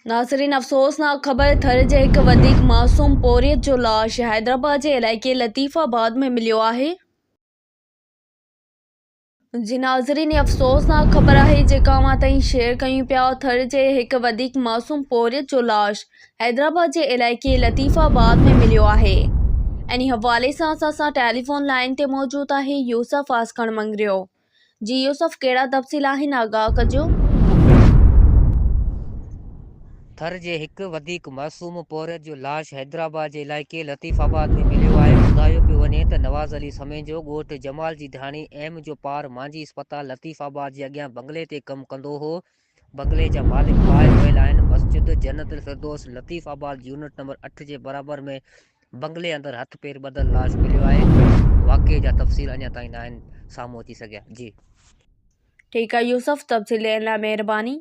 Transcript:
नाज़रीन, अफ़सोसनाक ख़बर थर जे हिक वधीक मासूम पोरियत जो लाश हैदराबाद जे इलाइक़े लतीफ़ाबाद में मिलियो आहे। जी नाज़रीन, अफ़सोसनाक ख़बर आहे जेका मां ताईं शेयर कयूं पिया। थर जे हिक वधीक मासूम पोरियत जो लाश हैदराबाद जे इलाइक़े लतीफ़ाबाद में मिलियो आहे। इन हवाले सां असां टेलीफ़ोन लाइन ते मौजूद आहे यूसुफ आसकण मंगरियो। जी यूसुफ, कहिड़ा तफ़सील आहिनि, आगाह कजो। थर जे हिक वधीक मासूम पोरियत जो लाश हैदराबाद जे इलाइक़े लतीफ़ाबाद में मिलियो आहे। ॿुधायो पियो वञे त नवाज़ अली समें जो ॻोठु जमाल जी धाणी एम जो पार मांझी अस्पताल लतीफ़ाबाद जे अॻियां बंगले ते कमु कंदो हो। बंगले जा मालिक ॿाहिरि वियल आहिनि। मस्जिद जन्नतुल फिरदौस लतीफ़ाबाद यूनिट नंबर 8 जे बराबर में बंगले अंदरि हथ पेर ॿधल लाश मिलियो आहे। वाक़े जा तफ़सील अञा ताईं न आहिनि साम्हूं अची सघिया। जी ठीकु आहे यूसुफ, तफ़सील ॾियण लाइ महिरबानी।